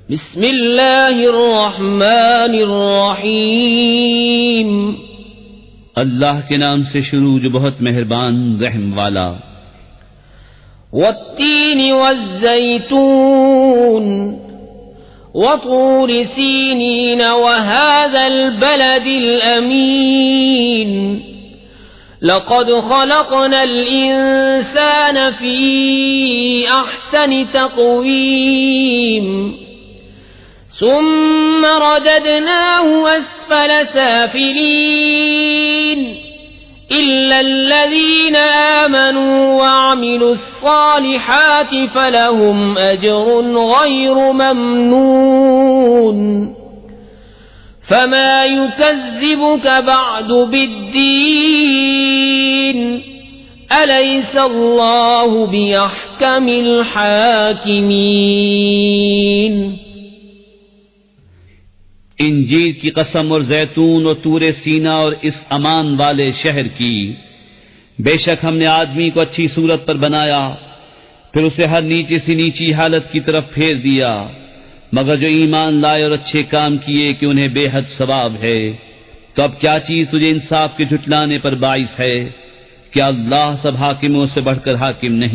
बिस्मिल्लाहिर्रहमानिर्रहीम। अल्लाह के नाम से शुरू जो बहुत मेहरबान रहम वाला। वत्तीन वज़्ज़ैतून वतूर सीनीन वहाज़ल बलदिल अमीन। लक़द खलक़नल इंसान फी अहसनि तक़वीम। सुम्मा रददनाहु अस्फल साफिलीन। इल्लल्लज़ीन आमनू वअमिलुस्सालिहाति फलहुम अज्रुन गैरु ममनून। फमा युकज़्ज़िबुक बअदु बिद्दीन। अलैसल्लाहु बिअहकमिल हाकिमीन। इंजीर की कसम और जैतून और तूरे सीना और इस अमान वाले शहर की। बेशक हमने आदमी को अच्छी सूरत पर बनाया, फिर उसे हर नीचे से नीची हालत की तरफ फेर दिया, मगर जो ईमान लाए और अच्छे काम किए कि उन्हें बेहद सवाब है। तो अब क्या चीज तुझे इंसाफ के झुटलाने पर बाइस है? क्या अल्लाह सब हाकिमों से बढ़कर हाकिम नहीं?